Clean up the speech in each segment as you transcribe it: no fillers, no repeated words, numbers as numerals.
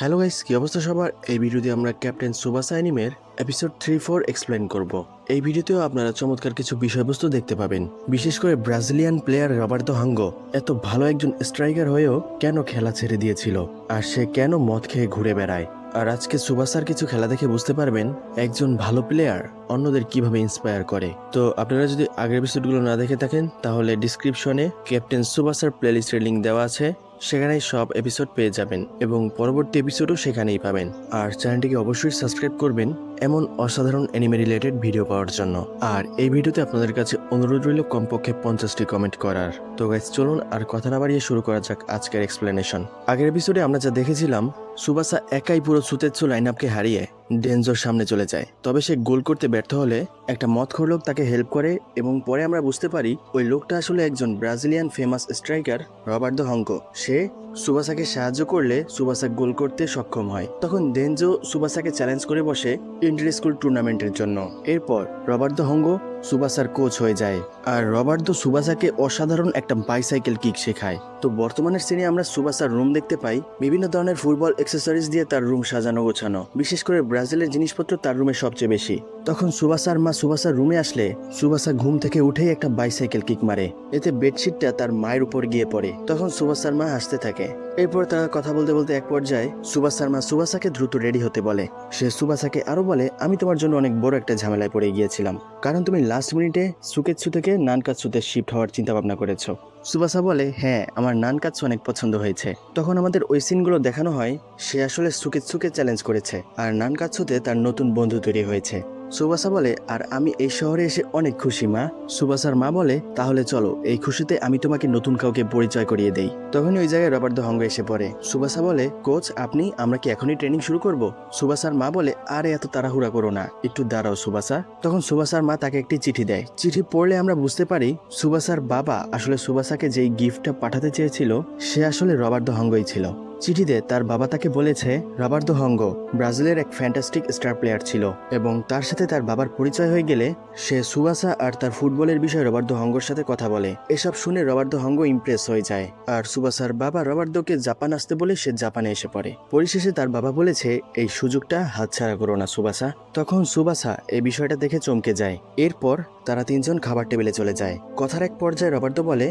Hello guys, কি অবস্থা সবার? এই ভিডিওতে আমরা ক্যাপ্টেন সুবাসা অ্যানিমের এপিসোড 3-4 এক্সপ্লেন করব। এই ভিডিওতেও আপনারা চমৎকার কিছু বিষয়বস্তু দেখতে পাবেন। বিশেষ করে ব্রাজিলিয়ান প্লেয়ার রবার্তো হাঙ্গো এত ভালো একজন স্ট্রাইকার হয়েও কেন খেলা ছেড়ে দিয়েছিল, আর সে কেন মদ খেয়ে ঘুরে বেড়ায়। আর আজকে সুবাসার কিছু খেলা দেখে বুঝতে পারবেন একজন ভালো প্লেয়ার অন্যদের কিভাবে ইন্সপায়ার করে। তো আপনারা যদি আগের এপিসোডগুলো না দেখে থাকেন তাহলে ডিসক্রিপশনে ক্যাপ্টেন সুবাসার প্লেলিস্টের লিঙ্ক দেওয়া আছে, সেখানেই সব এপিসোড পেয়ে যাবেন এবং পরবর্তী এপিসোডও সেখানেই পাবেন। আর চ্যানেলটিকে অবশ্যই সাবস্ক্রাইব করবেন এমন অসাধারণ অ্যানিমে রিলেটেড ভিডিও পাওয়ার জন্য। আর এই ভিডিওতে আপনাদের কাছে অনুরোধ রইল কমপক্ষে 50টি কমেন্ট করার। তো গাইস চলুন আর কথা না বাড়িয়ে শুরু করা যাক আজকের এক্সপ্লেনেশন। আগের এপিসোডে আমরা যা দেখেছিলাম, সুবাসা একাই পুরো সুতেৎসু লাইনআপকে হারিয়ে ডেনজোর সামনে চলে যায়। তবে সে গোল করতে ব্যর্থ হলে একটা মদখোর লোক তাকে হেল্প করে এবং পরে আমরা বুঝতে পারি ওই লোকটা আসলে একজন Brazilian famous striker Roberto Hongo. সে সুবাসাকে সাহায্য করলে সুবাসা গোল করতে সক্ষম হয়। তখন ডেনজো সুবাসাকে চ্যালেঞ্জ করে বসে ইন্টার স্কুল টুর্নামেন্টের জন্য। এরপর রবার্তো হাঙ্গো সুবাসার কোচ হয়ে যায় আর রবার্তো সুবাসাকে অসাধারণ একটা বাইসাইকেল কিক শেখায়। তো বর্তমানের সিনে আমরা সুবাসার রুম দেখতে পাই, বিভিন্ন ধরনের ফুটবল অ্যাক্সেসরিজ দিয়ে তার রুম সাজানো গোছানো। বিশেষ করে ব্রাজিলের জিনিসপত্র তার রুমে সবচেয়ে বেশি। তখন সুবাসার মা সুবাসার রুমে আসলে সুবাসা ঘুম থেকে উঠেই একটা বাইসাইকেল কিক মারে, এতে বেডশিটটা তার মায়ের উপর গিয়ে পড়ে। তখন সুবাসার মা হাসতে থাকে। এরপর তারা কথা বলতে বলতে এক পর্যায়ে সুবাসার মা সুবাসাকে দ্রুত রেডি হতে বলে। সে সুবাসাকে আরো বলে, আমি তোমার জন্য অনেক বড় একটা ঝামেলায় পড়ে গিয়েছিলাম, কারণ তুমি লাস্ট মিনিটে সুকেৎসু থেকে নানকাতসুতে শিফট হওয়ার চিন্তা ভাবনা করেছো। সুবাসা বলে, হ্যাঁ, আমার নানকাতসু অনেক পছন্দ হয়েছে। তখন আমাদের ওই সিনগুলো দেখানো হয়, সে আসলে সুকেৎসুকে চ্যালেঞ্জ করেছে আর নানকাতসুতে তার নতুন বন্ধু তৈরি হয়েছে। সুবাসা বলে, আর আমি এই শহরে এসে অনেক খুশি মা। সুবাসার মা বলে, তাহলে চলো এই খুশিতে আমি তোমাকে নতুন কাউকে পরিচয় করিয়ে দেই। তখনই ওই জায়গায় রবার্তো হাঙ্গো এসে পড়ে। সুবাসা বলে, কোচ আপনি, আমরা কি এখনই ট্রেনিং শুরু করব? সুবাসার মা বলে, আরে এত তাড়াহুড়া করো না, একটু দাঁড়াও সুবাসা। তখন সুবাসার মা তাকে একটি চিঠি দেয়। চিঠি পড়লে আমরা বুঝতে পারি সুবাসার বাবা আসলে সুবাসাকে যেই গিফটটা পাঠাতে চেয়েছিল সে আসলে রবার্তো হাঙ্গোই ছিল। চিঠিতে তার বাবা তাকে বলেছে রবার্তো হাঙ্গো ব্রাজিলের এক ফ্যান্টাস্টিক স্টার প্লেয়ার ছিল এবং তার সাথে তার বাবার পরিচয় হয়ে গেলে সে সুবাসা আর তার ফুটবলের বিষয়ে রবার্তো হাঙ্গোর সাথে কথা বলে। এসব শুনে রবার্তো হাঙ্গো ইমপ্রেস হয়ে যায় আর সুবাসার বাবা রবার্তোকে জাপান আসতে বলে সে জাপানে এসে পড়ে। পরিশেষে তার বাবা বলেছে, এই সুযোগটা হাতছাড়া করো না সুবাসা। তখন সুবাসা এই বিষয়টা দেখে চমকে যায়। এরপর তারা তিনজন খাবার টেবিলে চলে যায়। কথার এক পর্যায়ে রবার্তো বলে,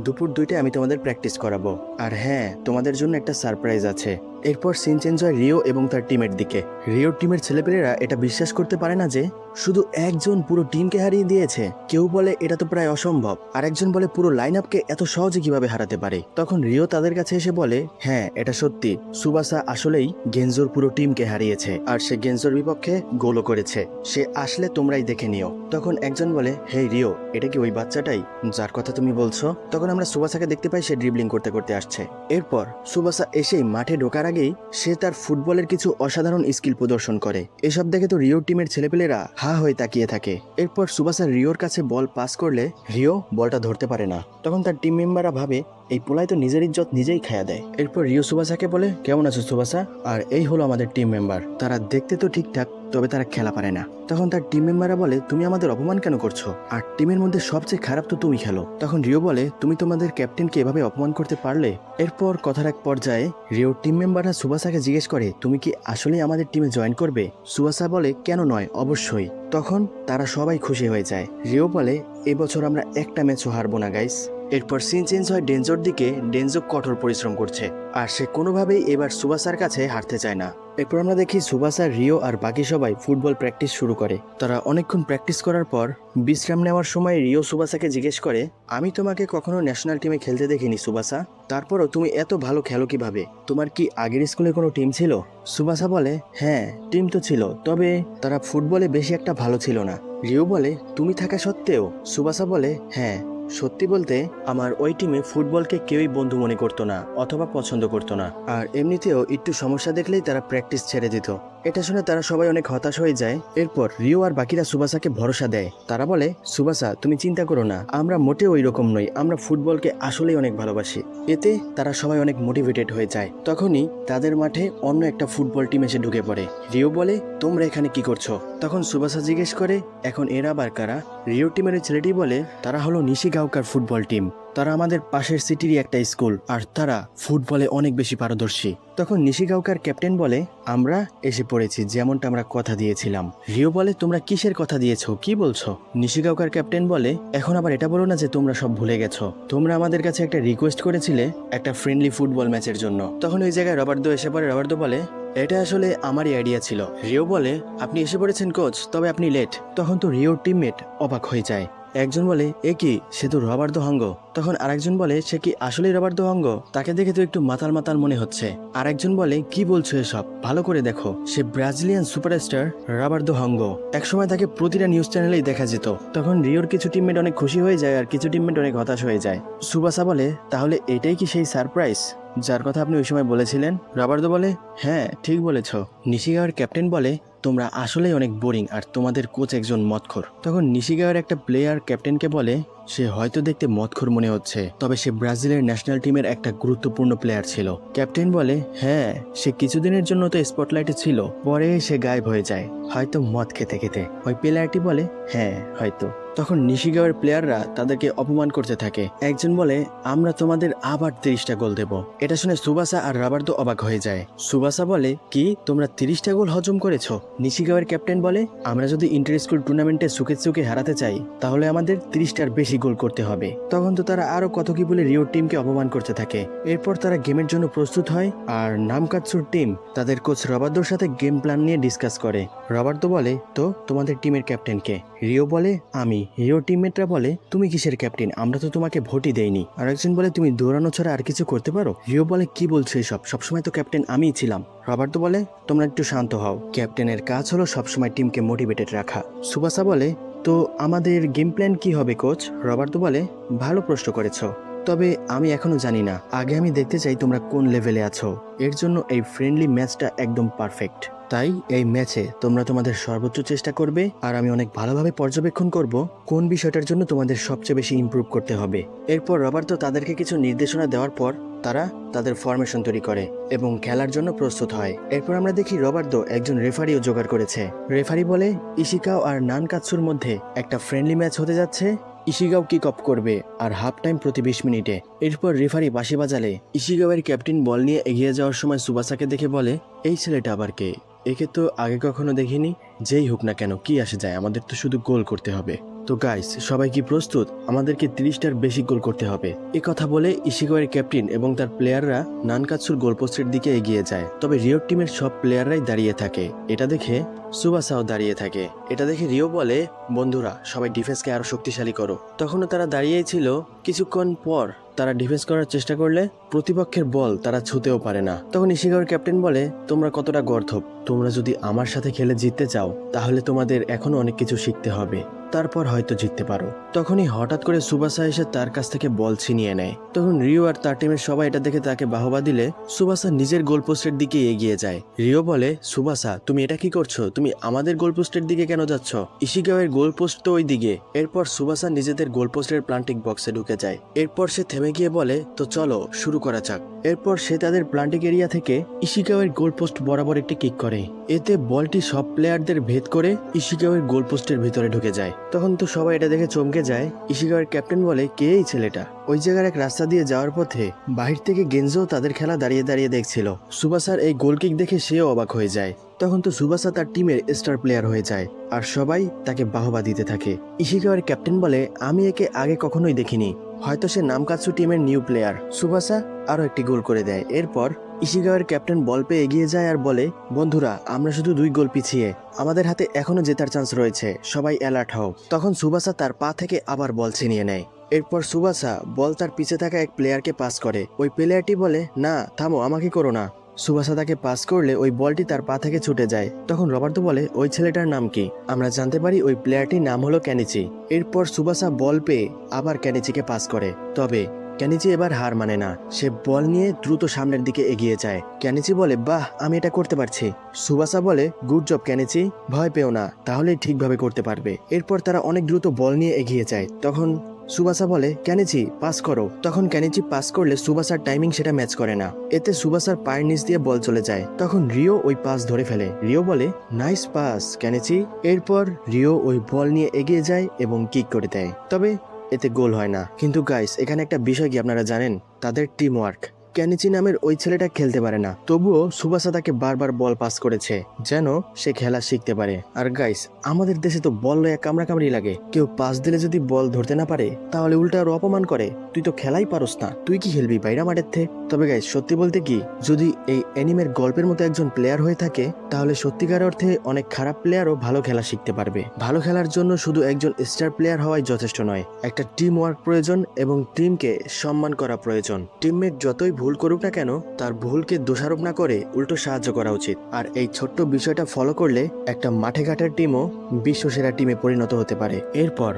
দুপুর 2টায় আমি তোমাদের প্র্যাকটিস করাবো, আর হ্যাঁ, তোমাদের জন্য একটা সারপ্রাইজ আছে। এরপর সিন চেঞ্জ হয় রিও এবং তার টিমের দিকে। রিওর টিমের ছেলেপেলেরা এটা বিশ্বাস করতে পারে না যে শুধু একজন পুরো টিমকে হারিয়ে দিয়েছে। কেউ বলে এটা তো প্রায় অসম্ভব, আর একজন বলে পুরো লাইন আপকে এত সহজে কিভাবে হারাতে পারে। তখন রিও তাদের কাছে এসে বলে, হ্যাঁ এটা সত্যি, সুবাসা আসলেই গেনজোর পুরো টিমকে হারিয়েছে আর সে গেনজোর বিপক্ষে গোলও করেছে, সে আসলে তোমরাই দেখে নিও। তখন একজন বলে, হে রিও, এটা কি ওই বাচ্চাটাই যার কথা তুমি বলছো? তখন আমরা সুবাসাকে দেখতে পাই সে ড্রিবলিং করতে করতে আসছে। এরপর সুবাসা এসেই মাঠে ঢোকার আগেই সে তার ফুটবলের কিছু অসাধারণ স্কিল প্রদর্শন করে। এসব দেখে তো রিওর টিমের ছেলেপেলেরা হা হয়ে তাকিয়ে থাকে। এরপর সুবাসা রিওর কাছে বল পাস করলে রিও বলটা ধরতে পারে না। তখন তার টিম মেম্বাররা ভাবে এই পোলাই তো নিজের ইজ্জত নিজেই খায়া দেয়। এরপর রিও সুবাসাকে বলে, কেমন আছো সুবাসা? আর এই হলো আমাদের টিম মেম্বার, তারা দেখতে তো ঠিকঠাক তবে তারা খেলা পারে না। তখন তার টিম মেম্বাররা বলে, তুমি আমাদের অপমান কেন করছো? আর টিমের মধ্যে সবচেয়ে খারাপ তো তুমি খেলো। তখন রিও বলে, তুমি তোমাদের ক্যাপ্টেনকে এভাবে অপমান করতে পারলে? এরপর কথার এক পর্যায়ে রিওর টিম মেম্বাররা সুবাসাকে জিজ্ঞেস করে, তুমি কি আসলেই আমাদের টিমে জয়েন করবে? সুবাসা বলে, কেন নয়, অবশ্যই। তখন তারা সবাই খুশি হয়ে যায়। রিও বলে, এবছর আমরা একটা ম্যাচও হারবো না গাইস। এরপর সিন চেঞ্জ হয় ডেনজোর দিকে। ডেনজো কঠোর পরিশ্রম করছে আর সে কোনোভাবেই এবার সুবাসার কাছে হারতে চায় না। এরপর আমরা দেখি সুবাসা, রিও আর বাকি সবাই ফুটবল প্র্যাকটিস শুরু করে। তারা অনেকক্ষণ প্র্যাকটিস করার পর বিশ্রাম নেওয়ার সময় রিও সুবাসাকে জিজ্ঞেস করে, আমি তোমাকে কখনো ন্যাশনাল টিমে খেলতে দেখিনি সুবাসা, তারপরও তুমি এত ভালো খেলো কিভাবে? তোমার কি আগের স্কুলে কোনো টিম ছিল? সুবাসা বলে, হ্যাঁ টিম তো ছিল, তবে তারা ফুটবলে বেশি একটা ভালো ছিল না। রিও বলে, তুমি থাকা সত্ত্বেও? সুবাসা বলে, হ্যাঁ সত্যি বলতে আমার ওই টিমে ফুটবলকে কেউই বন্ধু মনে করতো না অথবা পছন্দ করতো না, আর এমনিতেও একটু সমস্যা দেখলেই তারা প্র্যাকটিস ছেড়ে দিত। এটা শুনে তারা সবাই অনেক হতাশ হয়ে যায়। এরপর রিও আর বাকিরা সুবাসাকে ভরসা দেয়। তারা বলে, সুবাসা তুমি চিন্তা করো না, আমরা মোটেও ওই রকম নই, আমরা ফুটবলকে আসলেই অনেক ভালোবাসি। এতে তারা সবাই অনেক মোটিভেটেড হয়ে যায়। তখনই তাদের মাঠে অন্য একটা ফুটবল টিম এসে ঢুকে পড়ে। রিও বলে, তোমরা এখানে কি করছো? তখন সুবাসা জিজ্ঞেস করে, এখন এরা আবার কারা? রিও টিমের ছেলেটি বলে, তারা হলো নিশিগাওয়া নিশিগাওকার ফুটবল টিম। তারা আমাদের পাশের সিটিরই একটা স্কুল, আর তারা ফুটবলে অনেক বেশি পারদর্শী। তখন নিশিগাওকার ক্যাপ্টেন বলে, আমরা এসে পড়েছি, যেমনটা আমরা কথা দিয়েছিলাম। রিও বলে, তোমরা কিসের কথা দিয়েছো, কি বলছো? নিশিগাওকার ক্যাপ্টেন বলে, এখন আবার এটা বলো না যে তোমরা সব ভুলে গেছো। তোমরা আমাদের কাছে একটা রিকোয়েস্ট করেছিলে একটা ফ্রেন্ডলি ফুটবল ম্যাচের জন্য। তখন ওই জায়গায় রবার্তো এসে পড়ে। রবার্তো বলে, এটা আসলে আমারই আইডিয়া ছিল। রিও বলে, আপনি এসে পড়েছেন কোচ, তবে আপনি লেট। তখন তো রিওর টিমমেট অবাক হয়ে যায়। একজন বলে, এ কি, সে তো রবার্তো হাঙ্গ। তখন আরেকজন বলে, সে কি আসলেই রবার্তো হাঙ্গ? তাকে দেখে তো একটু মাতাল মাতাল মনে হচ্ছে। আরেকজন বলে, কি বলছো এসব, ভালো করে দেখো, সে ব্রাজিলিয়ান সুপারস্টার রবার্তো হাঙ্গ। একসময় তাকে প্রতিটা নিউজ চ্যানেলেই দেখা যেত। তখন রিওর কিছু টিমমেট অনেক খুশি হয়ে যায়, আর কিছু টিমমেট অনেক হতাশ হয়ে যায়। সুবাসা বলে, তাহলে এটাই কি সেই সারপ্রাইজ যার কথা আপনি ওই সময় বলেছিলেন? রবার্তো বলে, হ্যাঁ ঠিক বলেছ। নিশিগাওয়ার ক্যাপ্টেন বলে, তোমরা আসলেই অনেক বোরিং, আর তোমাদের কোচ একজন মদখোর। তখন নিশিগাওয়ার একটা প্লেয়ার ক্যাপ্টেনকে বলে, সে হয়তো দেখতে মদখোর মনে হচ্ছে, তবে সে ব্রাজিলের ন্যাশনাল টিমের একটা গুরুত্বপূর্ণ প্লেয়ার ছিল। ক্যাপ্টেন বলে, হ্যাঁ, সে কিছুদিনের জন্য তো স্পটলাইটে ছিল, পরে সে গায়েব হয়ে যায়, হয়তো মদ খেতে খেতে। ওই প্লেয়ারটি বলে, হ্যাঁ হয়তো। তখন নিশিগাওয়ার প্লেয়াররা তাদেরকে অপমান করতে থাকে। একজন বলে, আমরা তোমাদের আবার 30টা গোল দেব। এটা শুনে সুবাসা আর রবার্তো অবাক হয়ে যায়। সুবাসা বলে, কি, তোমরা 30টা গোল হজম করেছো? নিশিগাওয়ার ক্যাপ্টেন বলে, আমরা যদি ইন্টার স্কুল টুর্নামেন্টে সুকে চুকে হারাতে চাই, তাহলে আমাদের 30টার বেশি গোল করতে হবে। তখন তো তারা আরো কত কি বলে রিওর টিমকে অপমান করতে থাকে। এরপর তারা গেমের জন্য প্রস্তুত হয়, আর নামকাতসুর টিম তাদের কোচ রবার্তোর সাথে গেম প্ল্যান নিয়ে ডিসকাস করে। রবার্তো বলে, তো তোমাদের টিমের ক্যাপ্টেন কে? রিও বলে, আমি। রিওর টিমমেটরা বলে, তুমি কিসের ক্যাপ্টেন, আমরা তো তোমাকে ভোটই দেইনি। আর একজন বলে, তুমি দৌড়ানো ছাড়া আর কিছু করতে পারো? রিও বলে, কি বলছো এসব, সবসময় তো ক্যাপ্টেন আমিই ছিলাম। রবার্তো বলে, তোমরা একটু শান্ত হও, ক্যাপ্টেনের কাজ হলো সবসময় টিমকে মোটিভেটেড রাখা। সুবাসা বলে, তো আমাদের গেম প্ল্যান কি হবে কোচ? রবার্তো বলে, ভালো প্রশ্ন করেছো, তবে আমি এখনো জানি না। আগে আমি দেখতে চাই তোমরা কোন লেভেলে আছো। এর জন্য এই ফ্রেন্ডলি ম্যাচটা একদম পারফেক্ট। তাই এই ম্যাচে তোমরা তোমাদের সর্বোচ্চ চেষ্টা করবে, আর আমি অনেক ভালোভাবে পর্যবেক্ষণ করব কোন বিষয়টার জন্য তোমাদের সবচেয়ে বেশি ইমপ্রুভ করতে হবে। এরপর রবার্তো তাদেরকে কিছু নির্দেশনা দেওয়ার পর তারা তাদের ফরমেশন তৈরি করে এবং খেলার জন্য প্রস্তুত হয়। এরপর আমরা দেখি রবার্তো একজন রেফারিও জোগাড় করেছে। রেফারি বলে, ইশিকাও আর নানকাতসুর মধ্যে একটা ফ্রেন্ডলি ম্যাচ হতে যাচ্ছে। ইশিগাও কিক অফ করবে, আর হাফ টাইম প্রতি 20 মিনিটে। এরপর রেফারি বাঁশি বাজালে ইশিগাওয়ের ক্যাপ্টেন বল নিয়ে এগিয়ে যাওয়ার সময় সুবাসাকে দেখে বলে, এই ছেলেটা আবার কে? একে তো আগে কখনো দেখিনি। যেই হোক না কেন, কি আসে যায়, আমাদের তো শুধু গোল করতে হবে। তো গাইস, সবাই কি প্রস্তুত? আমাদেরকে 30টার বেশি গোল করতে হবে। এ কথা বলে ইশিগাওয়ের ক্যাপ্টেন এবং তার প্লেয়াররা নানকাতসুর গোলপোস্টের দিকে এগিয়ে যায়। তবে রিওর টিমের সব প্লেয়াররাই দাঁড়িয়ে থাকে। এটা দেখে সুবাসাও দাঁড়িয়ে থাকে। এটা দেখে রিও বলে, বন্ধুরা সবাই ডিফেন্সকে আরো শক্তিশালী করো। তখনও তারা দাঁড়িয়েই ছিল। কিছুক্ষণ পর তারা ডিফেন্স করার চেষ্টা করলে প্রতিপক্ষের বল তারা ছুঁতেও পারে না। তখন ইশিগাওয়ের ক্যাপ্টেন বলে, তোমরা কতটা গর্ধব, তোমরা যদি আমার সাথে খেলে জিততে চাও, তাহলে তোমাদের এখনো অনেক কিছু শিখতে হবে, তারপর হয়তো জিততে পারো। তখনই হঠাৎ করে সুবাসা এসে তার কাছ থেকে বল ছিনিয়ে নেয়। তখন রিও আর তার টিমের সবাই এটা দেখে তাকে বাহবা দিলে সুবাসা নিজের গোলপোস্টের দিকে এগিয়ে যায়। রিও বলে, সুবাসা তুমি এটা কি করছো? তুমি আমাদের গোলপোস্টের দিকে কেন যাচ্ছ? ইশিগাওয়ের গোলপোস্ট তো ওই দিকে। এরপর সুবাসা নিজেদের গোলপোস্টের প্লান্টিং বক্সে ঢুকে যায়। এরপর সে থেমে গিয়ে বলে, তো চলো শুরু করা যাক। এরপর সে তাদের প্লান্টিং এরিয়া থেকে ইশিগাওয়ের গোলপোস্ট বরাবর একটি কিক করে। এতে বলটি সব প্লেয়ারদের ভেদ করে ইশিগাওয়ের গোলপোস্টের ভিতরে ঢুকে যায়। তখন তো সবাই এটা দেখে চমকে যায়। ইশিগাওয়ের ক্যাপ্টেন বলে, কে এই ছেলেটা? ওই জায়গার এক রাস্তা দিয়ে যাওয়ার পথে বাহির থেকে গেনজো তাদের খেলা দাঁড়িয়ে দাঁড়িয়ে দেখছিল। সুবাসার এই গোল কিক দেখে সেও অবাক হয়ে যায়। তখন তো সুবাসা তার টিমের স্টার প্লেয়ার হয়ে যায়, আর সবাই তাকে বাহবা দিতে থাকে। ইশিগাওয়ের ক্যাপ্টেন বলে, আমি একে আগে কখনোই দেখিনি, হয়তো সে নামকাতসু টিমের নিউ প্লেয়ার। সুবাসা আরো একটি গোল করে দেয়। এরপর ইশিগাওয়ের ক্যাপ্টেন বল পেয়ে এগিয়ে যায় আর বলে, বন্ধুরা আমরা শুধু 2 গোল পিছিয়ে, আমাদের হাতে এখনো জেতার চান্স রয়েছে, সবাই অ্যালার্ট হও। তখন সুবাসা তার পা থেকে আবার বল ছিনিয়ে নেয়। এরপর সুবাসা বল তার পিছে থাকা এক প্লেয়ারকে পাস করে। ওই প্লেয়ারটি বলে, না থামো, আমাকে করো না। সুবাসা তাকে পাস করলে ওই বলটি তার পা থেকে ছুটে যায়। তখন রবার্তো বলে, ওই ছেলেটার নাম কি? আমরা জানতে পারি ওই প্লেয়ারটির নাম হলো ক্যানিচি। এরপর সুবাসা বল পেয়ে আবার ক্যানিচিকে পাস করে। তবে ক্যানিচি এবার হার মানে না, সে বল নিয়ে দ্রুত সামনের দিকে এগিয়ে যায়। ক্যানিচি বলে, বাহ, আমি এটা করতে পারছি। সুবাসা বলে, গুড জব ক্যানিচি, ভয় পেও না, তাহলেই ঠিকভাবে করতে পারবে। এরপর তারা অনেক দ্রুত বল নিয়ে এগিয়ে যায়। তখন সুবাসা বলে, ক্যানিচি পাস করো। তখন ক্যানিচি পাস করলে সুবাসার টাইমিং সেটা ম্যাচ করে না। এতে সুবাসার পায়ের নিচ দিয়ে বল চলে যায়। তখন রিও ওই পাস ধরে ফেলে। রিও বলে, নাইস পাস ক্যানিচি। এরপর রিও ওই বল নিয়ে এগিয়ে যায় এবং কিক করে দেয়। তবে এতে গোল হয় না। কিন্তু গাইস, এখানে একটা বিষয় কি আপনারা জানেন? তাদের টিম ওয়ার্ক। ক্যানিচি নামের ওই ছেলেটা খেলতে পারে না, তবুও সুবাসা তাকে বারবার বল পাস করেছে যেন সে খেলা শিখতে পারে। আর গাইস, আমাদের দেশে তো বল লয়ে কামড়াকামড়ি লাগে। কেউ পাস দিলে যদি বল ধরতে না পারে তাহলে উল্টা আরো অপমান করে, তুই তো খেলাই পারোস না, তুই কি খেলবি বাইরা মাঠের থে। তবে গাইস, সত্যি বলতে কি, যদি এই অ্যানিমের গল্পের মতো একজন প্লেয়ার হয়ে থাকে তাহলে সত্যিকার অর্থে অনেক খারাপ প্লেয়ারও ভালো খেলা শিখতে পারবে। ভালো খেলার জন্য শুধু একজন স্টার প্লেয়ার হওয়াই যথেষ্ট নয়, একটা টিম ওয়ার্ক প্রয়োজন এবং টিমকে সম্মান করা প্রয়োজন। টিমমেট যতই ভুল করুক না কেন, তার ভুলকে দোষারোপ না করে উল্টো সাহায্য করা উচিত। আর এই ছোট্ট বিষয়টা ফলো করলে একটা মাঠে ঘাটের টিমও বিশ্বসেরা টিমে পরিণত হতে পারে। এরপর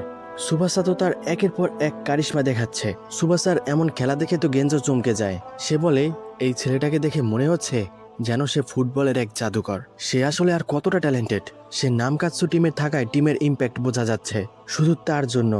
সুবাসা তো তার একের পর এক কারিশমা দেখাচ্ছে। সুবাসার এমন খেলা দেখে তো গেঞ্জো চমকে যায়। সে বলে, এই ছেলেটাকে দেখে মনে হচ্ছে যেন সে ফুটবলের এক জাদুকর। সে আসলে আর কতটা ট্যালেন্টেড। সে নামকাৎসু টিমে থাকায় টিমের ইম্প্যাক্ট বোঝা যাচ্ছে। শুধু তার জন্য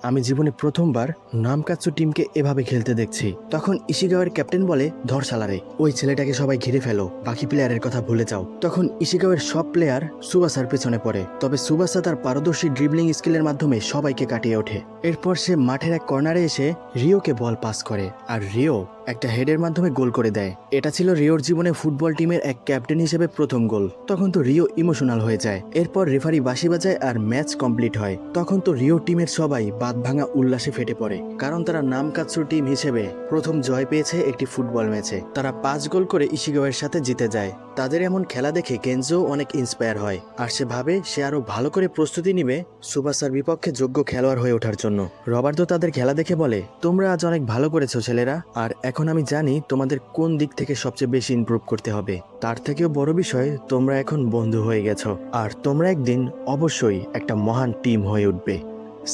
আমি জীবনে প্রথমবার নামকাৎসু টিমকে এভাবে খেলতে দেখছি। তখন ইশিগাওয়ের ক্যাপ্টেন বলে, ধর শালারে, ওই ছেলেটাকে সবাই ঘিরে ফেলো, বাকি প্লেয়ারের কথা ভুলে যাও। তখন ইশিগাওয়ের সব প্লেয়ার সুবাসার পেছনে পড়ে, তবে সুবাসা তার পারদর্শী ড্রিবলিং স্কিলের মাধ্যমে সবাইকে কাটিয়ে ওঠে। এরপর সে মাঠের এক কর্নারে এসে রিওকে বল পাস করে, আর রিও একটা হেডের মাধ্যমে গোল করে দেয়। এটা ছিল রিওর জীবনে ফুটবল টিমের এক ক্যাপ্টেন হিসেবে প্রথম গোল। তখন তো রিও ইমোশনাল হয়ে যায়। এরপর রেফারি বাঁশি বাজায় আর ম্যাচ কমপ্লিট হয়। তখন তো রিও টিমের সবাই বাদ ভাঙা উল্লাসে ফেটে পড়ে, কারণ তারা নামকাৎসু টিম হিসেবে প্রথম জয় পেয়েছে একটি ফুটবল ম্যাচে। তারা 5 গোল করে ইশিগাওয়ের সাথে জিতে যায়। তাদের এমন খেলা দেখে কেনজো অনেক ইন্সপায়ার হয়, আর সে ভাবে সে আরো ভালো করে প্রস্তুতি নিবে সুবাসার বিপক্ষে যোগ্য খেলোয়াড় হয়ে ওঠার জন্য। রবার্তো তাদের খেলা দেখে বলে, তোমরা আজ অনেক ভালো করেছো ছেলেরা, আর এখন আমি জানি তোমাদের কোন দিক থেকে সবচেয়ে বেশি ইমপ্রুভ করতে হবে। তার থেকেও বড় বিষয়, তোমরা এখন বন্ধু হয়ে গেছো, আর তোমরা একদিন অবশ্যই একটা মহান টিম হয়ে উঠবে।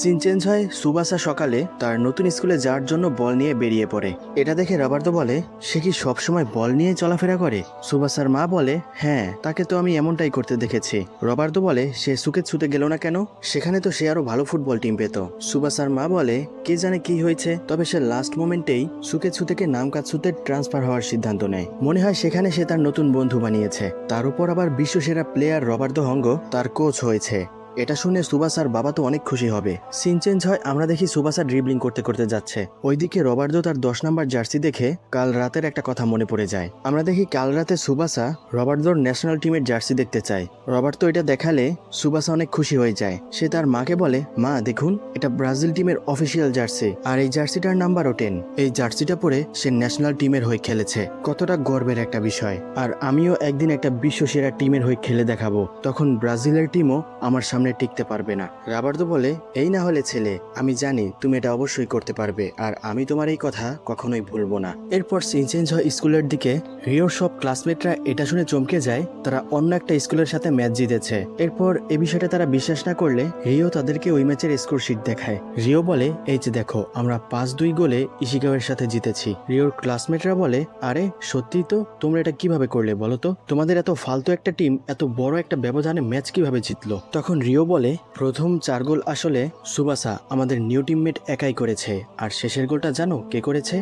সিন চেঞ্জ হয়। সুবাসা সকালে তার নতুন স্কুলে যাওয়ার জন্য বল নিয়ে বেরিয়ে পড়ে। এটা দেখে রবার্তো বলে, সে কি সবসময় বল নিয়ে চলাফেরা করে? সুবাসার মা বলে, হ্যাঁ, তাকে তো আমি এমনটাই করতে দেখেছি। রবার্তো বলে, সে সুকেৎসুতে গেল না কেন? সেখানে তো সে আরো ভালো ফুটবল টিম পেত। সুবাসার মা বলে, কে জানে কি হয়েছে, তবে সে লাস্ট মোমেন্টেই সুকেৎসু থেকে নামকাৎসুতে ট্রান্সফার হওয়ার সিদ্ধান্ত নেয়। মনে হয় সেখানে সে তার নতুন বন্ধু বানিয়েছে। তার উপর আবার বিশ্বসেরা প্লেয়ার রবার্তো হঙ্গ তার কোচ হয়েছে। এটা শুনে সুবাসার বাবা তো অনেক খুশি হবে। সিন চেঞ্জ হয়। আমরা দেখি সুবাসা ড্রিবলিং করতে করতে যাচ্ছে। ওইদিকে রবার্তো তার 10 নম্বর জার্সি দেখে কাল রাতের একটা কথা মনে পড়ে যায়। আমরা দেখি কাল রাতে সুবাসা রবার্তোর ন্যাশনাল টিমের জার্সি দেখতে চায়। রবার্তো এটা দেখালে সুবাসা অনেক খুশি হয়ে যায়। সে তার মাকে বলে, মা দেখুন, এটা ব্রাজিল টিমের অফিসিয়াল জার্সি, আর এই জার্সিটার নাম্বারও 10। এই জার্সিটা পরে সে ন্যাশনাল টিমের হয়ে খেলেছে। কতটা গর্বের একটা বিষয়। আর আমিও একদিন একটা বিশ্বসেরা টিমের হয়ে খেলে দেখাবো, তখন ব্রাজিলের টিমও আমার সামনে টিকতে পারবে না। রবার্তো বলে, এই না হলে ছেলে, আমি জানি তুমি এটা অবশ্যই করতে পারবে, আর আমি তোমার এই কথা কখনোই ভুলবো না। এরপর সিন চেঞ্জ হয় স্কুলের দিকে। রিওর সব ক্লাসমেটরা এটা শুনে চমকে যায়, তারা অন্য একটা স্কুলের সাথে ম্যাচ জিতেছে। এরপর এই বিষয়টা তারা বিশ্বাস না করলে রিও তাদেরকে ওই ম্যাচের স্কোর শিট দেখায়। রিও বলে, এই যে দেখো, আমরা 5-2 গোলে ইশিগাওয়ের সাথে জিতেছি। রিওর ক্লাসমেটরা বলে, আরে সত্যি তো, তোমরা এটা কিভাবে করলে বলো তো? তোমাদের এত ফালতু একটা টিম এত বড় একটা ব্যবধানে ম্যাচ কিভাবে জিতলো? তখন রিও বলে, প্রথম 4 গোল আসলে সুবাসা আমাদের নিউ টিমমেট একাই করেছে, আর শেষের গোলটা জানো কে করেছে?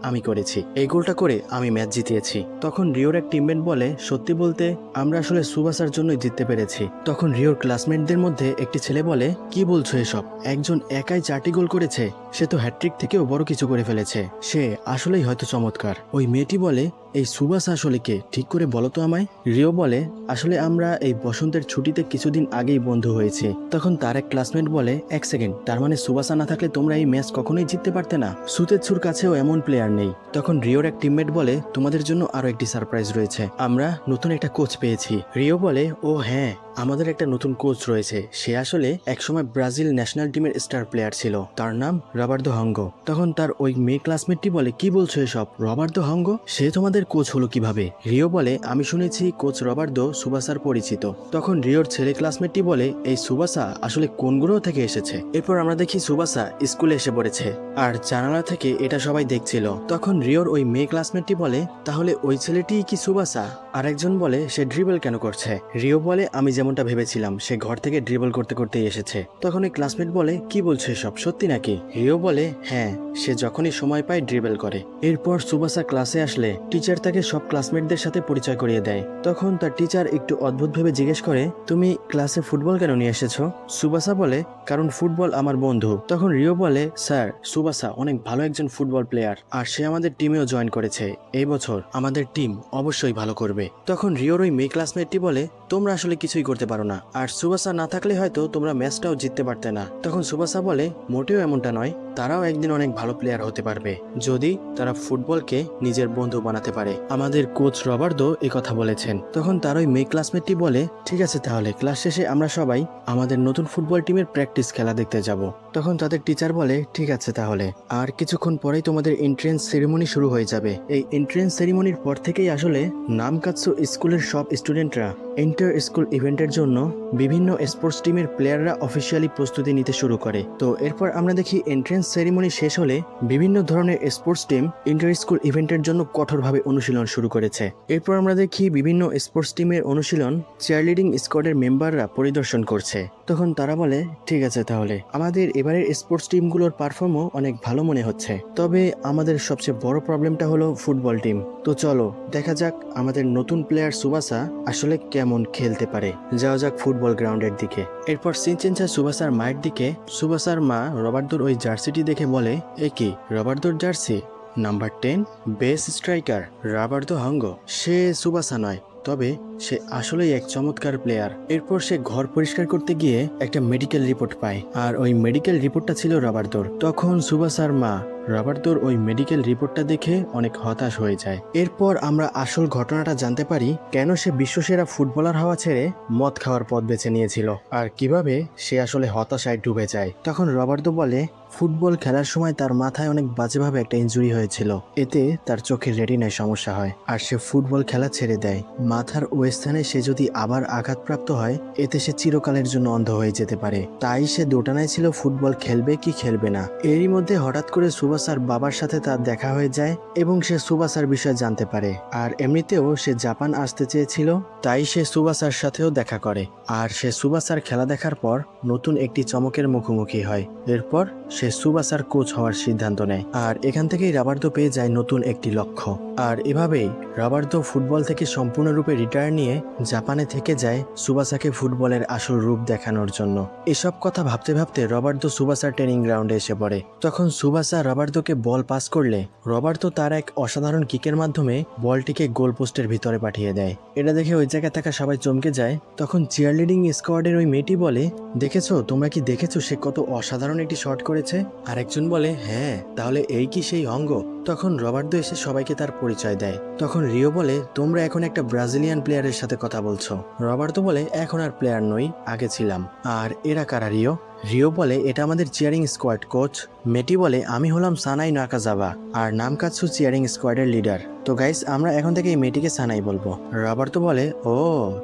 আমি করেছি। এই গোলটা করে আমি ম্যাচ জিতিয়েছি। তখন রিওর এক টিমমেট বলে, সত্যি বলতে আমরা আসলে সুবাসার জন্যই জিততে পেরেছি। তখন রিওর ক্লাসমেটদের মধ্যে একটি ছেলে বলে, কি বলছো এসব? একজন একাই 4টি গোল করেছে, সে তো হ্যাট্রিক থেকেও বড় কিছু করে ফেলেছে। সে আসলেই হয়তো চমৎকার। ওই মেয়েটি বলে, এই সুবাসা আসলে কে, ঠিক করে বলো তো আমায়। রিও বলে, আসলে আমরা এই বসন্তের ছুটিতে কিছুদিন আগেই বন্ধু হয়েছে। তখন তার এক ক্লাসমেট বলে, এক সেকেন্ড, তার মানে সুবাসা না থাকলে তোমরা এই ম্যাচ কখনোই জিততে পারতে না? সুতেৎসুর কাছেও এমন প্লেয়ার নেই। তখন রিওর এক টিমমেট বলে, তোমাদের জন্য আরো একটি সারপ্রাইজ রয়েছে, আমরা নতুন একটা কোচ পেয়েছি। রিও বলে, ও হ্যাঁ, আমাদের একটা নতুন কোচ রয়েছে। সে আসলে একসময় ব্রাজিল ন্যাশনাল টিমের স্টার প্লেয়ার ছিল, তার নাম রবার্তো হঙ্গ। তখন তার ওই মেয়ে ক্লাসমেটটি বলে, কি বলছো এসব? রবার্তো হঙ্গ, সে তোমাদের কোচ হলো কিভাবে? রিও বলে, আমি শুনেছি কোচ রবার্তো সুবাসার পরিচিত। তখন রিওর ছেলে ক্লাসমেটটি বলে, এই সুবাসা আসলে কোন গ্রহ থেকে এসেছে? এরপর আমরা দেখি সুবাসা স্কুলে এসে পড়েছে, আর জানালা থেকে এটা সবাই দেখছিল। তখন রিওর ওই মেয়ে ক্লাসমেটটি বলে, তাহলে ওই ছেলেটি কি সুবাসা? আরেকজন বলে, সে ড্রিবল কেন করছে? রিও বলে, আমি যেমনটা ভেবেছিলাম, সে ঘর থেকে ড্রিবল করতে করতেই এসেছে। তখন ওই ক্লাসমেট বলে, কি বলছে সব, সত্যি নাকি? রিও বলে, হ্যাঁ, সে যখনই সময় পায় ড্রিবল করে। এরপর সুবাসা ক্লাসে আসলে টিচার টিচার তাকে সব ক্লাসমেটদের সাথে পরিচয় করিয়ে দেয়। তখন তার টিচার একটু অদ্ভুত ভেবে জিজ্ঞেস করে, তুমি ক্লাসে ফুটবল কেন নিয়ে এসেছো? সুবাসা বলে, কারণ ফুটবল আমার বন্ধু। তখন রিও বলে, স্যার, সুবাসা অনেক ভালো একজন ফুটবল প্লেয়ার, আর সে আমাদের টিমেও জয়েন করেছে। এই বছর আমাদের টিম অবশ্যই ভালো করবে। তখন রিওর ওই মেয়ে ক্লাসমেটটি বলে, তোমরা আসলে কিছুই করতে পারো না, আর সুবাসা না থাকলে হয়তো তোমরা ম্যাচটাও জিততে পারতে না। তখন সুবাসা বলে, মোটেও এমনটা নয়, তারাও একদিন অনেক ভালো প্লেয়ার হতে পারবে যদি তারা ফুটবলকে নিজের বন্ধু বানাতে পারে। আমাদের কোচ রবার্তো এই কথা বলেছেন। তখন তার ওই মেয়ে ক্লাসমেটটি বলে, ঠিক আছে, তাহলে ক্লাস শেষে আমরা সবাই আমাদের নতুন ফুটবল টিমের প্র্যাকটিস খেলা দেখতে যাব। তখন তাদের টিচার বলে, ঠিক আছে তাহলে, আর কিছুক্ষণ পরেই তোমাদের এন্ট্রেন্স সেরিমনি শুরু হয়ে যাবে। এই এন্ট্রেন্স সেরিমনির পর থেকেই আসলে নামকাৎসু স্কুলের সব স্টুডেন্টরা ইন্টার স্কুল ইভেন্টের জন্য বিভিন্ন স্পোর্টস টিমের প্লেয়াররা অফিসিয়ালি প্রস্তুতি নিতে শুরু করে। তো এরপর আমরা দেখি এন্ট্রেন্স সেরিমনি শেষ হলে বিভিন্ন ধরনের স্পোর্টস টিম ইন্টার স্কুল ইভেন্টের জন্য কঠোরভাবে অনুশীলন শুরু করেছে। এরপর আমরা দেখি বিভিন্ন স্পোর্টস টিমের অনুশীলন চেয়ারলিডিং স্কোয়াডের মেম্বাররা পরিদর্শন করছে। তখন তারা বলে, ঠিক আছে তাহলে, আমাদের এবারের স্পোর্টস টিমগুলোর পারফর্মও অনেক ভালো মনে হচ্ছে, তবে আমাদের সবচেয়ে বড় প্রবলেমটা হলো ফুটবল টিম। তো চলো দেখা যাক আমাদের নতুন প্লেয়ার সুবাসা আসলে কেমন খেলতে পারে। যাওয়া যাক ফুটবল গ্রাউন্ডের দিকে। এরপর সিন চেঞ্জ হয় সুবাসার মায়ের দিকে। সুবাসার মা রবার্তোর ওই জার্সিটি দেখে বলে, এ কি রবার্তোর জার্সি? Number 10 best striker Roberto Hongo. সে সুবাসা নয়, তবে সে আসলেই এক চমৎকার প্লেয়ার। এরপর সে ঘর পরিষ্কার করতে গিয়ে একটা মেডিকেল রিপোর্ট পায়, আর ওই মেডিকেল রিপোর্টটা ছিল রবার্তোর। তখন সুবাসার মা রবার্তোর ওই মেডিকেল রিপোর্টটা দেখে অনেক হতাশ হয়ে যায়। এরপর আমরা আসল ঘটনাটা জানতে পারি, কেন সে বিশ্বসেরা ফুটবলার হওয়া ছেড়ে মদ খাওয়ার পথ বেছে নিয়েছিল, আর কিভাবে সে আসলে হতাশায় ডুবে যায়। তখন রবার্তো বলে, ফুটবল খেলার সময় তার মাথায় অনেক বাজেভাবে একটা ইনজুরি হয়েছিল, এতে তার চোখের রেটিনায় সমস্যা হয়, আর সে ফুটবল খেলা ছেড়ে দেয়। মাথার ওই স্থানে সে যদি আবার আঘাতপ্রাপ্ত হয়, এতে সে চিরকালের জন্য অন্ধ হয়ে যেতে পারে। তাই সে দোটানায় ছিল ফুটবল খেলবে কি খেলবে না। এরই মধ্যে হঠাৎ করে সুবাসার বাবার সাথে তার দেখা হয়ে যায় এবং সে সুবাসার বিষয়ে জানতে পারে। আর এমনিতেও সে জাপান আসতে চেয়েছিল, তাই সে সুবাসার সাথেও দেখা করে। আর সে সুবাসার খেলা দেখার পর নতুন একটি চমকের মুখোমুখি হয়। এরপর সে সুবাসার কোচ হওয়ার সিদ্ধান্ত নেয়, আর এখান থেকেই রবার্তো পেয়ে যায় নতুন একটি লক্ষ্য। আর এভাবেই রবার্তো ফুটবল থেকে সম্পূর্ণরূপে রিটায়ার নিয়ে জাপানে থেকে যায় সুবাসাকে ফুটবলের আসল রূপ দেখানোর জন্য। এসব কথা ভাবতে ভাবতে রবার্তো সুবাসার ট্রেনিং গ্রাউন্ডে এসে পড়ে। তখন সুবাসা রবার্তোকে বল পাস করলে রবার্তো তার এক অসাধারণ কিকের মাধ্যমে বলটিকে গোল পোস্টের ভিতরে পাঠিয়ে দেয়। এটা দেখে ওই জায়গায় থাকা সবাই চমকে যায়। তখন চিয়ারলিডিং স্কোয়াডের ওই মেয়েটি বলে, দেখেছো, তোমরা কি দেখেছো সে কত অসাধারণ একটি শট করেছে? আরেকজন বলে, হ্যাঁ, তাহলে এই কি সেই অঙ্গ? তখন রবার্তো এসে সবাইকে তার পরিচয় দেয়। তখন রিও বলে, তোমরা এখন একটা ব্রাজিলিয়ান প্লেয়ারের সাথে কথা বলছো। রবার্তো বলে, এখন আর প্লেয়ার নই, আগে ছিলাম। আর এরা কারা রিও? রিও বলে, এটা আমাদের চিয়ারিং স্কোয়াড কোচ। মেটি বলে, আমি হলাম সানাই নাকাজাবা, আর নামকাৎসু চিয়ারিং স্কোয়াডের লিডার। তো গাইস, আমরা এখন থেকে এই মেটিকে সানাই বলবো। রবার্তো বলে, ও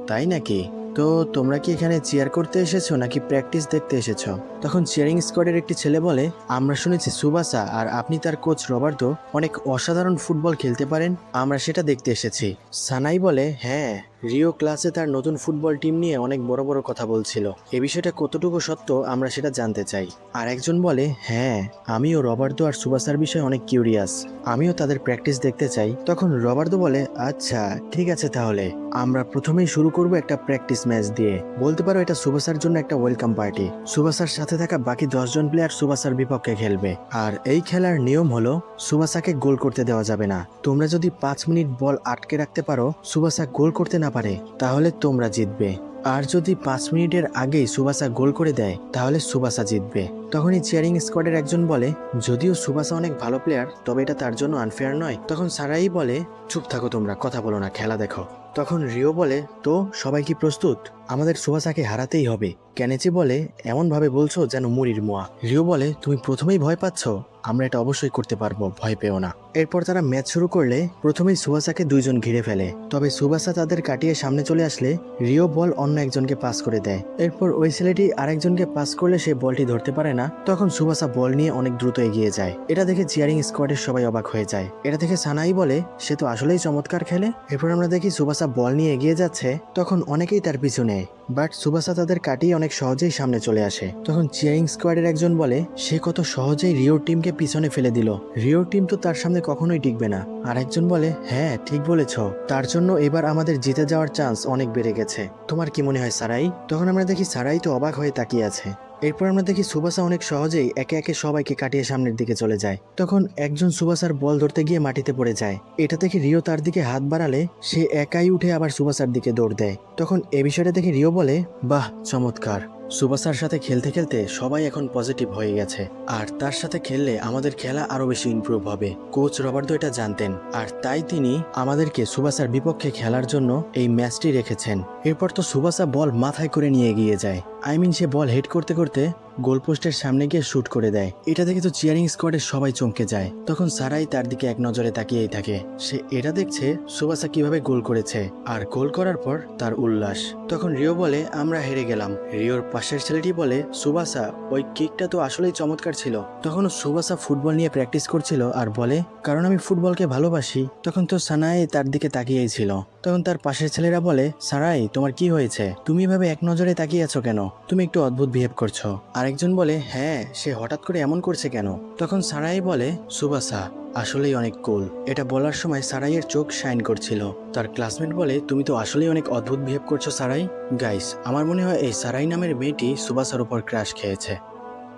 তাই নাকি? তো তোমরা কি এখানে চিয়ার করতে এসেছো নাকি প্র্যাকটিস দেখতে এসেছো? তখন চিয়ারিং স্কোয়াডের একটি ছেলে বলে, আমরা শুনেছি সুবাসা আর আপনি তার কোচ রবার্তো অনেক অসাধারণ ফুটবল খেলতে পারেন, আমরা সেটা দেখতে এসেছি। সানাই বলে, হ্যাঁ, রিও ক্লাসে তার নতুন ফুটবল টিম নিয়ে অনেক বড় বড় কথা বলছিল, এ বিষয়টা কতটুকু সত্য আমরা সেটা জানতে চাই। আর একজন বলে, হ্যাঁ, আমিও রবার্তো আর সুবাসার বিষয়ে অনেক কিউরিয়াস, আমিও তাদের প্র্যাকটিস দেখতে চাই। তখন রবার্তো বলে, আচ্ছা ঠিক আছে, তাহলে আমরা প্রথমেই শুরু করব একটা প্র্যাকটিস ম্যাচ দিয়ে। বলতে পারো এটা সুবাসার জন্য একটা ওয়েলকাম পার্টি। সুবাসার সাথে থাকা বাকি 10 জন প্লেয়ার সুবাসার বিপক্ষে খেলবে, আর এই খেলার নিয়ম হলো সুবাসাকে গোল করতে দেওয়া যাবে না। তোমরা যদি 5 মিনিট বল আটকে রাখতে পারো, সুবাসা গোল করতে না পারে, তাহলে তোমরা জিতবে। আর যদি 5 মিনিটের আগেই সুবাসা গোল করে দেয়, তাহলে সুবাসা জিতবে। তখনই চিয়ারিং স্কোয়াডের একজন বলে, যদিও সুবাসা অনেক ভালো প্লেয়ার, তবে এটা তার জন্য আনফেয়ার নয়। তখন সারাই বলে, চুপ থাকো তোমরা, কথা বলো না, খেলা দেখো। তখন রিও বলে, তো সবাই কি প্রস্তুত? আমাদের সুবাসাকে হারাতেই হবে। কেনেচি বলে, এমন ভাবে বলছো যেন মুড়ির মোয়া। রিও বলে, তুমি প্রথমেই ভয় পাচ্ছ? আমরা এটা অবশ্যই করতে পারবো, ভয় পেও না। এরপর তারা ম্যাচ শুরু করলে প্রথমেই সুবাসাকে 2 জন ঘিরে ফেলে, তবে সুবাসা তাদের কাটিয়ে সামনে চলে আসলে রিও বল অন্য একজনকে পাস করে দেয়। এরপর ওই ছেলেটি আরেকজনকে পাস করলে সে বলটি ধরতে পারে না, তখন সুবাসা বল নিয়ে অনেক দ্রুত এগিয়ে যায়। এটা দেখে চিয়ারিং স্কোয়াডের সবাই অবাক হয়ে যায়। এটা দেখে সানাই বলে, সে তো আসলেই চমৎকার খেলে। এরপর আমরা দেখি সুবাসা বল নিয়ে এগিয়ে যাচ্ছে, তখন অনেকেই তার পিছু নেয়, বাট সুবাসা তাদের কাটিয়ে অনেক সহজেই সামনে চলে আসে। তখন চিয়ারিং স্কোয়াডের একজন বলে সে কত সহজেই রিওর টিমকে পিছনে ফেলে দিল, রিওর টিম তো তার সামনে কখনোই টিকবে না। আর একজন বলে হ্যাঁ ঠিক বলেছ, তার জন্য এবার আমাদের জিতে যাওয়ার চান্স অনেক বেড়ে গেছে। তোমার কি মনে হয় সারাই? তখন আমরা দেখি সারাই তো অবাক হয়ে তাকিয়ে আছে। এরপর আমরা দেখি সুবাসা অনেক সহজেই একে একে সবাইকে কাটিয়ে সামনের দিকে চলে যায়। তখন একজন সুবাসার বল ধরতে গিয়ে মাটিতে পড়ে যায়। এটা দেখে রিও তার দিকে হাত বাড়ালে সে একাই উঠে আবার সুবাসার দিকে দৌড় দেয়। তখন এ বিষয়টা দেখে রিও বলে বাহ চমৎকার, সুবাসার সাথে খেলতে খেলতে সবাই এখন পজিটিভ হয়ে গেছে, আর তার সাথে খেললে আমাদের খেলা আরো বেশি ইমপ্রুভ হবে। কোচ রবার্তো এটা জানতেন, আর তাই তিনি আমাদেরকে সুবাসার বিপক্ষে খেলার জন্য এই ম্যাচটি রেখেছেন। এরপর তো সুবাসা বল মাথায় করে নিয়ে এগিয়ে যায়, সে বল হেড করতে করতে গোলপোস্টের সামনে গিয়ে শুট করে দেয়। এটা দেখে তো চিয়ারিং স্কোয়াডের সবাই চমকে যায়। তখন সারাই তার দিকে এক নজরে তাকিয়েই থাকে, সে এটা দেখছে সুবাসা কিভাবে গোল করেছে আর গোল করার পর তার উল্লাস। তখন রিও বলে আমরা হেরে গেলাম। রিওর পাশের ছেলেটি বলে সুবাসা ওই কিকটা তো আসলেই চমৎকার ছিল। তখন সুবাসা ফুটবল নিয়ে প্র্যাকটিস করছিল আর বলে কারণ আমি ফুটবলকে ভালোবাসি। তখন তো সানাই তার দিকে তাকিয়েই ছিল। তখন তার পাশের ছেলেরা বলে সারাই তোমার কি হয়েছে, তুমি এভাবে এক নজরে তাকিয়ে আছো কেন, তুমি একটু অদ্ভুত বিহেভ করছো। আরেকজন বলে হ্যাঁ সে হঠাৎ করে এমন করছে কেন। তখন সারাই বলে সুবাসা আসলেই অনেক কুল। এটা বলার সময় সারাইয়ের চোখ শাইন করছিল। তার ক্লাসমেট বলে তুমি তো আসলেই অনেক অদ্ভুত বিহেভ করছো সারাই। গাইস আমার মনে হয় এই সারাই নামের মেয়েটি সুবাসার উপর ক্রাশ খেয়েছে।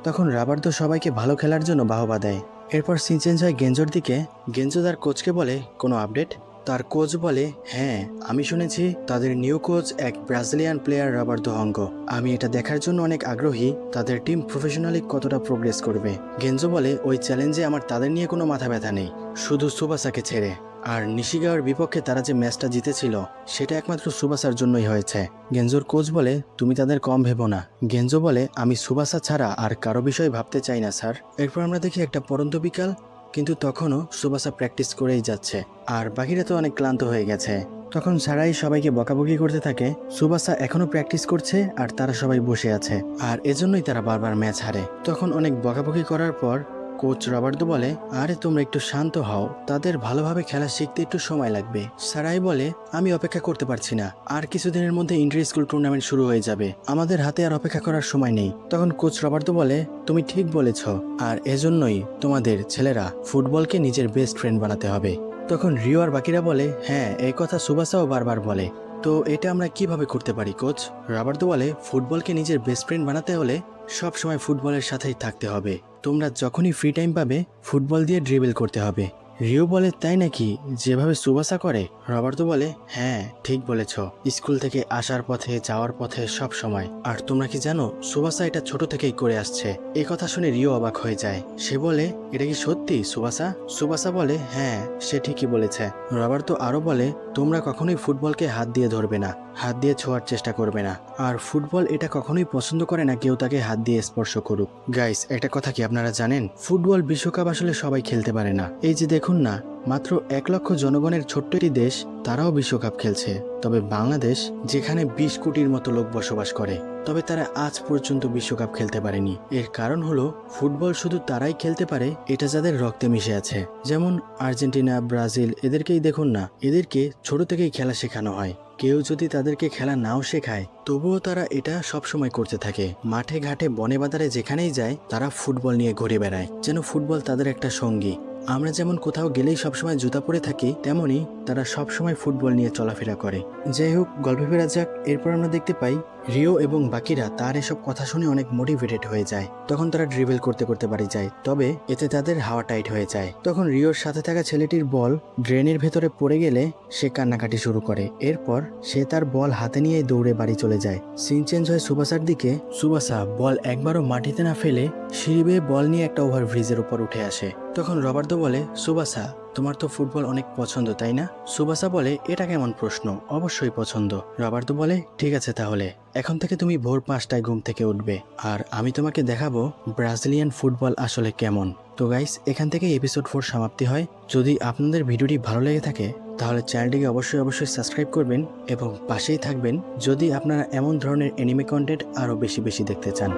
তখন রাবার্তো সবাইকে ভালো খেলার জন্য বাহবা দেয়। এরপর সিন চেঞ্জ হয় গেঞ্জোর দিকে। গেঞ্জো তার কোচকে বলে কোনো আপডেট। তার কোচ বলে হ্যাঁ আমি শুনেছি তাদের নিউ কোচ এক ব্রাজিলিয়ান প্লেয়ার রবার্তো হাঙ্গো। আমি এটা দেখার জন্য অনেক আগ্রহী তাদের টিম প্রফেশনালি কতটা প্রোগ্রেস করবে। গেঞ্জো বলে ওই চ্যালেঞ্জে আমার তাদের নিয়ে কোনো মাথা ব্যথা নেই, শুধু সুবাসাকে ছেড়ে। আর নিশিগাওয়ার বিপক্ষে তারা যে ম্যাচটা জিতেছিল সেটা একমাত্র সুবাসার জন্যই হয়েছে। গেঞ্জোর কোচ বলে তুমি তাদের কম ভেবো না। গেঞ্জো বলে আমি সুবাসা ছাড়া আর কারো বিষয় ভাবতে চাই না স্যার। এরপর আমরা দেখি একটা পরন্ত বিকাল, কিন্তু তখনও সুবাসা প্র্যাকটিস করেই যাচ্ছে আর বাকিরা তো অনেক ক্লান্ত হয়ে গেছে। তখন সারাই সবাইকে বকাবকি করতে থাকে সুবাসা এখনো প্র্যাকটিস করছে আর তারা সবাই বসে আছে, আর এজন্যই তারা বারবার ম্যাচ হারে। তখন অনেক বকাবকি করার পর কোচ রবার্তো বলে আরে তোমরা একটু শান্ত হও, তাদের ভালোভাবে খেলা শিখতে একটু সময় লাগবে। সারাই বলে আমি অপেক্ষা করতে পারছি না, আর কিছুদিনের মধ্যে ইন্টার স্কুল টুর্নামেন্ট শুরু হয়ে যাবে, আমাদের হাতে আর অপেক্ষা করার সময় নেই। তখন কোচ রবার্তো বলে তুমি ঠিক বলেছ, আর এজন্যই তোমাদের ছেলেরা ফুটবলকে নিজের বেস্ট ফ্রেন্ড বানাতে হবে। তখন রিও আর বাকিরা বলে হ্যাঁ এই কথা সুবাসাও বারবার বলে, তো এটা আমরা কিভাবে করতে পারি কোচ? রবার্তো বলে ফুটবলকে নিজের বেস্ট ফ্রেন্ড বানাতে হলে সব সময় ফুটবলের সাথেই থাকতে হবে, তোমরা যখনই ফ্রি টাইম পাবে ফুটবল দিয়ে ড্রিবল করতে হবে। রিও বলে তাই নাকি, যেভাবে সুবাসা করে? রবার্তো বলে হ্যাঁ ঠিক বলেছ, স্কুল থেকে আসার পথে যাওয়ার পথে সব সময়। আর তোমরা কি জানো সুবাসা এটা ছোট থেকেই করে আসছে। এই কথা শুনে রিও অবাক হয়ে যায়। সে বলে এটা কি সত্যি সুবাসা? সুবাসা বলে হ্যাঁ সে ঠিকই বলেছে। রবার্তো আরো বলে তোমরা কখনোই ফুটবলকে হাত দিয়ে ধরবে না, হাত দিয়ে ছোঁয়ার চেষ্টা করবে না, আর ফুটবল এটা কখনোই পছন্দ করে না কেউ তাকে হাত দিয়ে স্পর্শ করুক। গাইস একটা কথা কি আপনারা জানেন, ফুটবল বিশ্বকাপ আসলে সবাই খেলতে পারে না। এই যে দেখুন না, মাত্র 1 লক্ষ জনগণের ছোট্ট একটি দেশ, তারাও বিশ্বকাপ খেলছে। তবে বাংলাদেশ যেখানে 20 কোটির মতো লোক বসবাস করে, তবে তারা আজ পর্যন্ত বিশ্বকাপ খেলতে পারেনি। এর কারণ হলো ফুটবল শুধু তারাই খেলতে পারে এটা যাদের রক্তে মিশে আছে। যেমন আর্জেন্টিনা, ব্রাজিল, এদেরকেই দেখুন না, এদেরকে ছোট থেকেই খেলা শেখানো হয়। কেউ যদি তাদেরকে খেলা নাও শেখায় তবুও তারা এটা সবসময় করতে থাকে। মাঠে ঘাটে বনে বাজারে যেখানেই যায় তারা ফুটবল নিয়ে ঘুরে বেড়ায়, যেন ফুটবল তাদের একটা সঙ্গী। আমরা যেমন কোথাও গেলেই সবসময় জুতা পরে থাকি, তেমনি তারা সবসময় ফুটবল নিয়ে চলাফেরা করে। যাই হোক গল্পে ফেরা যাক। এরপর আমরা দেখতে পাই রিও এবং বাকিরা তার এসব কথা শুনে অনেক মোটিভেটেড হয়ে যায়। তখন তারা ড্রিবল করতে করতে বাড়ি যায়, তবে এতে তাদের হাওয়া টাইট হয়ে যায়। তখন রিওর সাথে থাকা ছেলেটির বল ড্রেনের ভেতরে পড়ে গেলে সে কান্নাকাটি শুরু করে। এরপর সে তার বল হাতে নিয়ে দৌড়ে বাড়ি চলে যায়। সিন চেঞ্জ হয় সুবাসার দিকে। সুবাসা বল একবারও মাটিতে না ফেলে সিঁড়ি বেয়ে বল নিয়ে একটা ওভারব্রিজের উপর উঠে আসে। তখন রবার্তো বলে সুবাসা তোমার তো ফুটবল অনেক পছন্দ তাই না? সুবাসা বলে এটা কেমন প্রশ্ন, অবশ্যই পছন্দ। রবার্তো বলে ঠিক আছে তাহলে এখন থেকে তুমি ভোর 5টায় ঘুম থেকে উঠবে, আর আমি তোমাকে দেখাবো ব্রাজিলিয়ান ফুটবল আসলে কেমন। তো গাইস এখান থেকে এপিসোড 4 সমাপ্তি হয়। যদি আপনাদের ভিডিওটি ভালো লেগে থাকে তাহলে চ্যানেলটিকে অবশ্যই সাবস্ক্রাইব করবেন এবং পাশেই থাকবেন যদি আপনারা এমন ধরনের অ্যানিমে কন্টেন্ট আরও বেশি দেখতে চান।